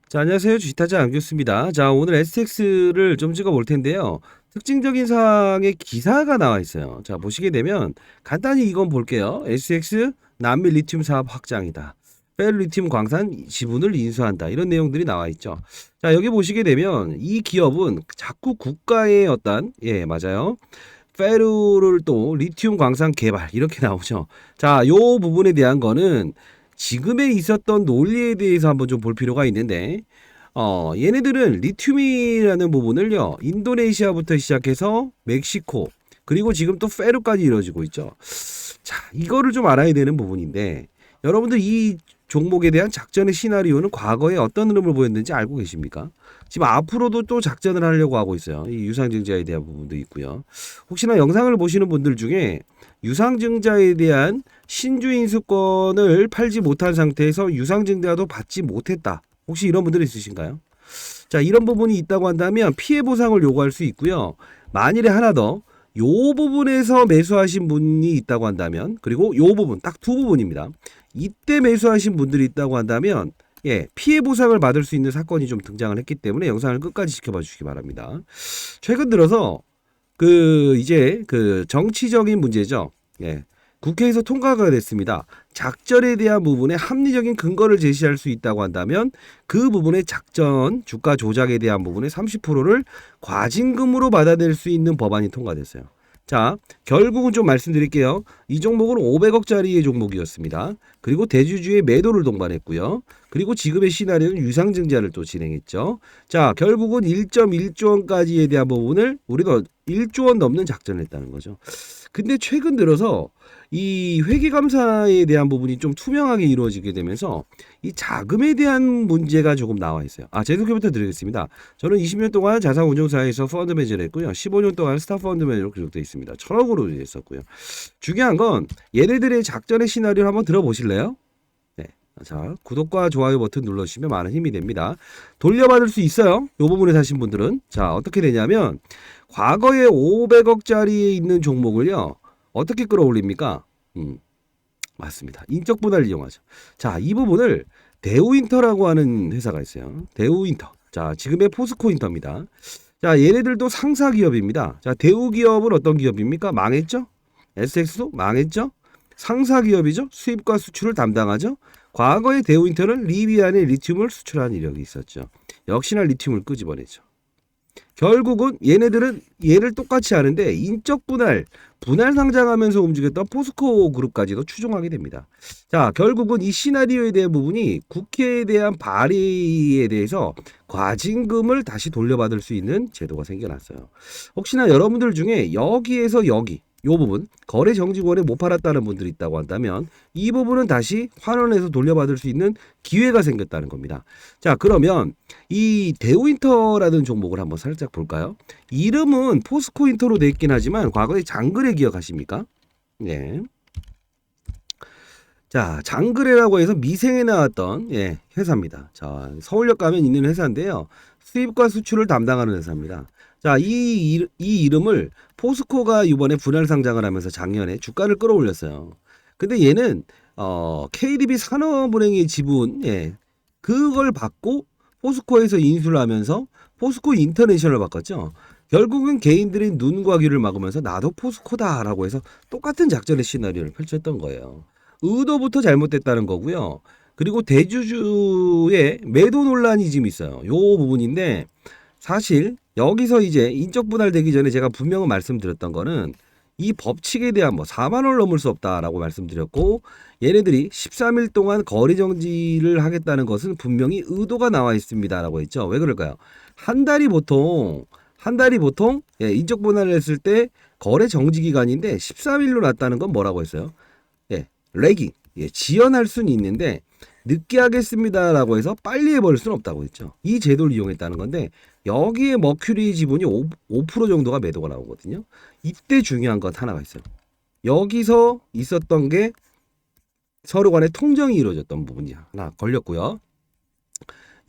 자, 안녕하세요. 주식타자 안교수입니다. 자, 오늘 SX를 좀 찍어 볼 텐데요. 특징적인 사항의 기사가 나와 있어요. 자, 보시게 되면 간단히 이건 볼게요. SX 남미 리튬 사업 확장이다. 페루리튬 광산 지분을 인수한다. 이런 내용들이 나와 있죠. 자, 여기 보시게 되면 이 기업은 자꾸 국가의 어떤 맞아요. 페루를 또 리튬 광산 개발 이렇게 나오죠. 자, 요 부분에 대한 거는 지금에 있었던 논리에 대해서 한번 좀 볼 필요가 있는데 얘네들은 리튬이라는 부분을요, 인도네시아부터 시작해서 멕시코, 그리고 지금 또 페루까지 이루어지고 있죠. 자, 이거를 좀 알아야 되는 부분인데, 여러분들 이 종목에 대한 작전의 시나리오는 과거에 어떤 흐름을 보였는지 알고 계십니까? 지금 앞으로도 또 작전을 하려고 하고 있어요. 이 유상증자에 대한 부분도 있고요. 혹시나 영상을 보시는 분들 중에 유상증자에 대한 신주 인수권을 팔지 못한 상태에서 유상증자도 받지 못했다, 혹시 이런 분들이 있으신가요? 자, 이런 부분이 있다고 한다면 피해 보상을 요구할 수 있고요. 만일에 하나 더, 요 부분에서 매수하신 분이 있다고 한다면, 그리고 요 부분, 딱 두 부분입니다. 이때 매수하신 분들이 있다고 한다면, 피해 보상을 받을 수 있는 사건이 좀 등장을 했기 때문에 영상을 끝까지 지켜봐 주시기 바랍니다. 최근 들어서 이제 정치적인 문제죠. 국회에서 통과가 됐습니다. 작전에 대한 부분에 합리적인 근거를 제시할 수 있다고 한다면 그 부분의 작전, 주가 조작에 대한 부분의 30%를 과징금으로 받아낼 수 있는 법안이 통과됐어요. 자, 결국은 좀 말씀드릴게요. 이 종목은 500억짜리의 종목이었습니다. 그리고 대주주의 매도를 동반했고요. 그리고 지금의 시나리오는 유상증자를 또 진행했죠. 자, 결국은 1.1조 원까지에 대한 부분을 우리가 1조 원 넘는 작전을 했다는 거죠. 근데 최근 들어서 이 회계감사에 대한 부분이 좀 투명하게 이루어지게 되면서 이 자금에 대한 문제가 조금 나와 있어요. 제 소개부터 드리겠습니다. 저는 20년 동안 자산운용사에서 펀드 매니저를 했고요. 15년 동안 스타펀드 매니저로 기록되어 있습니다. 1,000억으로 했었고요. 중요한 건 얘네들의 작전의 시나리오를 한번 들어보실래요? 네. 자, 구독과 좋아요 버튼 눌러주시면 많은 힘이 됩니다. 돌려받을 수 있어요. 이 부분에 사신 분들은. 자, 어떻게 되냐면 과거에 500억짜리에 있는 종목을요, 어떻게 끌어올립니까? 맞습니다. 인적 분할을 이용하죠. 자, 이 부분을 대우인터라고 하는 회사가 있어요. 대우인터. 자, 지금의 포스코인터입니다. 자, 얘네들도 상사 기업입니다. 자, 대우기업은 어떤 기업입니까? 망했죠? SX도 망했죠? 상사 기업이죠. 수입과 수출을 담당하죠. 과거에 대우인터는 리비안에 리튬을 수출한 이력이 있었죠. 역시나 리튬을 끄집어내죠. 결국은 얘네들은 얘를 똑같이 하는데 인적 분할 상장하면서 움직였던 포스코 그룹까지도 추종하게 됩니다. 자, 결국은 이 시나리오에 대한 부분이 국회에 대한 발의에 대해서 과징금을 다시 돌려받을 수 있는 제도가 생겨났어요. 혹시나 여러분들 중에 여기에서 여기 요 부분 거래 정지권에 못 팔았다는 분들이 있다고 한다면 이 부분은 다시 환원해서 돌려받을 수 있는 기회가 생겼다는 겁니다. 자, 그러면 이 대우인터라는 종목을 한번 살짝 볼까요? 이름은 포스코인터로 되어 있긴 하지만 과거에 장그래 기억하십니까? 네. 자, 장그래라고 해서 미생에 나왔던 회사입니다. 자, 서울역 가면 있는 회사인데요. 수입과 수출을 담당하는 회사입니다. 자, 이 이름을 포스코가 이번에 분할 상장을 하면서 작년에 주가를 끌어올렸어요. 근데 얘는 KDB 산업은행의 지분, 그걸 받고 포스코에서 인수를 하면서 포스코 인터내셔널을 바꿨죠. 결국은 개인들의 눈과 귀를 막으면서 나도 포스코다라고 해서 똑같은 작전의 시나리오를 펼쳤던 거예요. 의도부터 잘못됐다는 거고요. 그리고 대주주의 매도 논란이 지금 있어요. 요 부분인데 사실 여기서 이제 인적 분할되기 전에 제가 분명히 말씀드렸던 거는 이 법칙에 대한 4만 원 넘을 수 없다라고 말씀드렸고, 얘네들이 13일 동안 거래 정지를 하겠다는 것은 분명히 의도가 나와 있습니다라고 했죠. 왜 그럴까요? 한 달이 보통 인적 분할을 했을 때 거래 정지 기간인데 13일로 났다는 건 뭐라고 했어요? 레깅, 지연할 수는 있는데 늦게 하겠습니다라고 해서 빨리 해버릴 수는 없다고 했죠. 이 제도를 이용했다는 건데 여기에 머큐리 지분이 5% 정도가 매도가 나오거든요. 이때 중요한 것 하나가 있어요. 여기서 있었던 게 서로 간에 통정이 이루어졌던 부분이 하나 걸렸고요.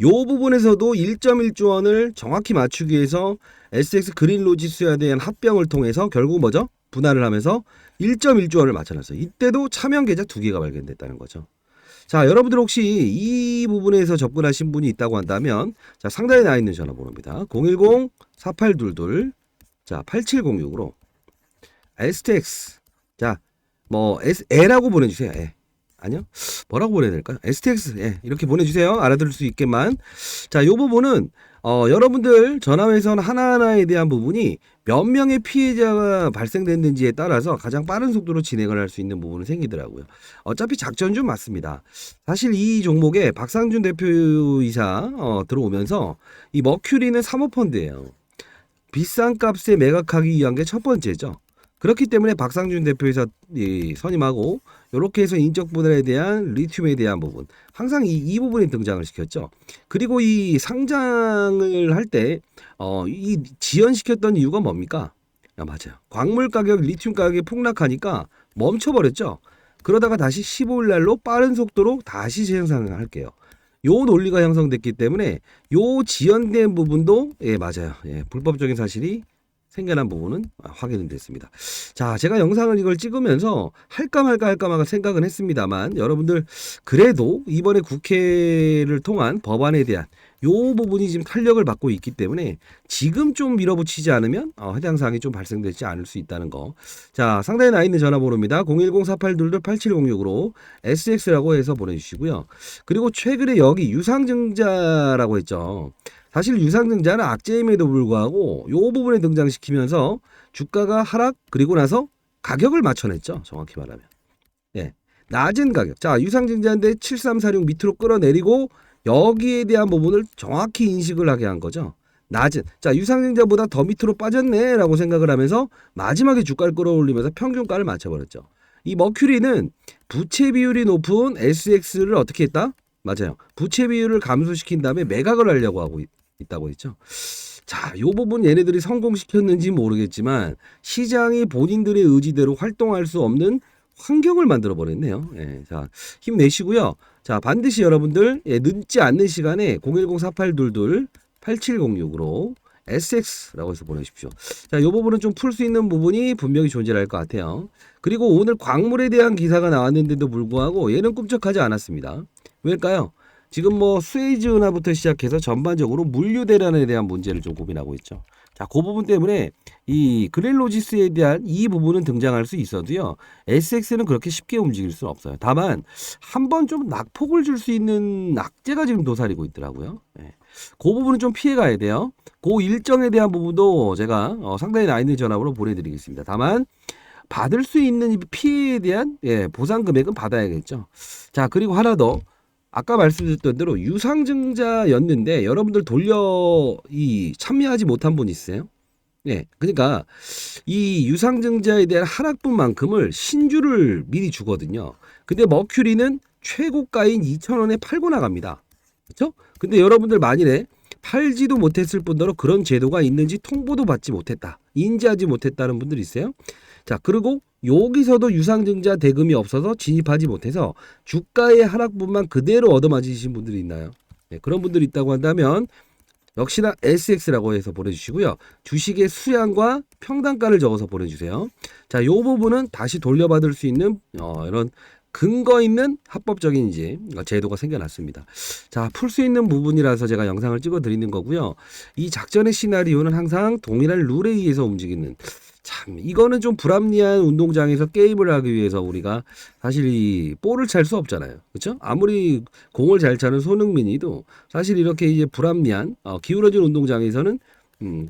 요 부분에서도 1.1조 원을 정확히 맞추기 위해서 SX 그린로지스에 대한 합병을 통해서 결국 뭐죠? 분할을 하면서 1.1조 원을 맞춰놨어요. 이때도 차명 계좌 2개가 발견됐다는 거죠. 자, 여러분들 혹시 이 부분에서 접근하신 분이 있다고 한다면 자, 상단에 나와 있는 전화번호입니다. 010-4822 자, 8706으로 STX 자, 뭐 L라고 보내주세요. 예. 아니요. 뭐라고 보내야 될까요? STX 예, 이렇게 보내주세요. 알아들을 수 있게만. 자, 이 부분은 여러분들 전화회선 하나하나에 대한 부분이 몇 명의 피해자가 발생됐는지에 따라서 가장 빠른 속도로 진행을 할 수 있는 부분은 생기더라고요. 어차피 작전준 맞습니다. 사실 이 종목에 박상준 대표이사 들어오면서 이 머큐리는 사모펀드예요. 비싼 값에 매각하기 위한 게 첫 번째죠. 그렇기 때문에 박상준 대표이사 선임하고 이렇게 해서 인적 분할에 대한 리튬에 대한 부분 항상 이 부분에 등장을 시켰죠. 그리고 이 상장을 할 때 이 지연시켰던 이유가 뭡니까? 맞아요. 광물 가격, 리튬 가격이 폭락하니까 멈춰버렸죠. 그러다가 다시 15일 날로 빠른 속도로 다시 재생산을 할게요. 요 논리가 형성됐기 때문에 요 지연된 부분도 예 맞아요. 예, 불법적인 사실이 생겨난 부분은 확인이 됐습니다. 자, 제가 영상을 이걸 찍으면서 할까 말까 생각은 했습니다만 여러분들 그래도 이번에 국회를 통한 법안에 대한 요 부분이 지금 탄력을 받고 있기 때문에 지금 좀 밀어붙이지 않으면 해당 사항이 좀 발생되지 않을 수 있다는 거. 자, 상단에 나 있는 전화번호입니다. 010-4822-8706으로 SX라고 해서 보내주시고요. 그리고 최근에 여기 유상증자라고 했죠. 사실 유상증자는 악재임에도 불구하고 요 부분에 등장시키면서 주가가 하락 그리고 나서 가격을 맞춰냈죠. 정확히 말하면. 예. 낮은 가격. 자, 유상증자인데 7346 밑으로 끌어내리고 여기에 대한 부분을 정확히 인식을 하게 한 거죠. 낮은. 자, 유상증자보다 더 밑으로 빠졌네라고 생각을 하면서 마지막에 주가를 끌어올리면서 평균가를 맞춰버렸죠. 이 머큐리는 부채 비율이 높은 SX를 어떻게 했다? 맞아요. 부채 비율을 감소시킨 다음에 매각을 하려고 하고 있다고 했죠. 자, 요 부분 얘네들이 성공시켰는지 모르겠지만 시장이 본인들의 의지대로 활동할 수 없는 환경을 만들어 버렸네요. 예, 자, 힘내시고요. 자, 반드시 여러분들 늦지 않는 시간에 010-4822-8706으로 SX라고 해서 보내십시오. 자, 요 부분은 좀 풀 수 있는 부분이 분명히 존재할 것 같아요. 그리고 오늘 광물에 대한 기사가 나왔는데도 불구하고 얘는 꿈쩍하지 않았습니다. 왜일까요? 지금 뭐 수에즈 운하부터 시작해서 전반적으로 물류 대란에 대한 문제를 좀 고민하고 있죠. 자, 그 부분 때문에 이 그렐로지스에 대한 이 부분은 등장할 수 있어도요. SX는 그렇게 쉽게 움직일 수는 없어요. 다만 한번 좀 낙폭을 줄 수 있는 낙제가 지금 도사리고 있더라고요. 네. 그 부분은 좀 피해 가야 돼요. 그 일정에 대한 부분도 제가 상당히 나 있는 전화번호 보내드리겠습니다. 다만 받을 수 있는 피해에 대한 보상 금액은 받아야겠죠. 자, 그리고 하나 더. 아까 말씀드렸던 대로 유상증자였는데 여러분들 참여하지 못한 분 있어요? 네, 그러니까 이 유상증자에 대한 하락분만큼을 신주를 미리 주거든요. 근데 머큐리는 최고가인 2,000원에 팔고 나갑니다. 그렇죠? 근데 여러분들 만일에 팔지도 못했을 뿐더러 그런 제도가 있는지 통보도 받지 못했다. 인지하지 못했다는 분들 있어요? 자, 그리고 여기서도 유상증자 대금이 없어서 진입하지 못해서 주가의 하락분만 그대로 얻어맞으신 분들이 있나요? 네, 그런 분들이 있다고 한다면 역시나 SX라고 해서 보내주시고요. 주식의 수량과 평단가를 적어서 보내주세요. 자, 이 부분은 다시 돌려받을 수 있는 이런 근거 있는 합법적인 제도가 생겨났습니다. 자, 풀 수 있는 부분이라서 제가 영상을 찍어 드리는 거고요. 이 작전의 시나리오는 항상 동일한 룰에 의해서 움직이는 참 이거는 좀 불합리한 운동장에서 게임을 하기 위해서 우리가 사실 이 볼을 찰 수 없잖아요. 그렇죠? 아무리 공을 잘 차는 손흥민이도 사실 이렇게 이제 불합리한 기울어진 운동장에서는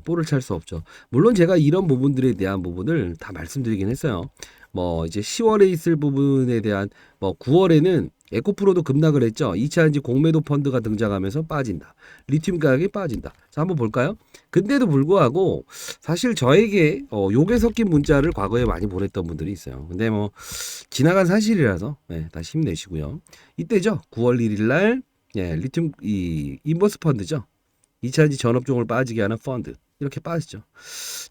볼을 찰 수 없죠. 물론 제가 이런 부분들에 대한 부분을 다 말씀드리긴 했어요. 뭐 이제 10월에 있을 부분에 대한 뭐 9월에는 에코프로도 급락을 했죠. 2차전지 공매도 펀드가 등장하면서 빠진다. 리튬 가격이 빠진다. 자, 한번 볼까요? 근데도 불구하고 사실 저에게 욕에 섞인 문자를 과거에 많이 보냈던 분들이 있어요. 근데 뭐 지나간 사실이라서 다시 힘내시고요. 이때죠. 9월 1일 날 리튬 이 인버스 펀드죠. 2차전지 전업종을 빠지게 하는 펀드. 이렇게 빠지죠.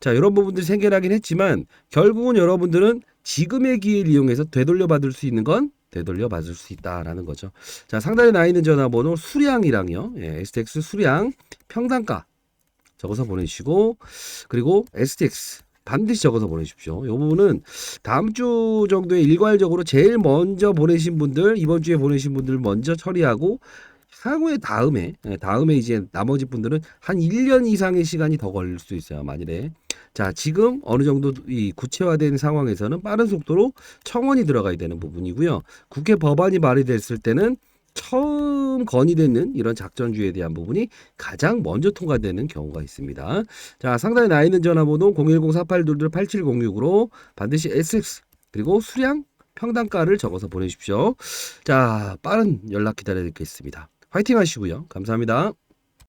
자, 이런 부분들이 생겨나긴 했지만 결국은 여러분들은 지금의 기회를 이용해서 되돌려받을 수 있는 건 되돌려받을 수 있다라는 거죠. 자, 상단에 나 있는 전화번호 수량이랑요. STX 수량 평단가 적어서 보내주시고 그리고 STX 반드시 적어서 보내십시오. 이 부분은 다음 주 정도에 일괄적으로 제일 먼저 보내신 분들, 이번 주에 보내신 분들 먼저 처리하고 향후에 다음에 이제 나머지 분들은 한 1년 이상의 시간이 더 걸릴 수 있어요. 만일에. 자, 지금 어느 정도 이 구체화된 상황에서는 빠른 속도로 청원이 들어가야 되는 부분이고요. 국회 법안이 발의됐을 때는 처음 건의되는 이런 작전주의에 대한 부분이 가장 먼저 통과되는 경우가 있습니다. 자, 상단에 나 있는 전화번호 010-4822-8706으로 반드시 SX 그리고 수량 평단가를 적어서 보내십시오. 자, 빠른 연락 기다리겠습니다. 화이팅 하시고요. 감사합니다.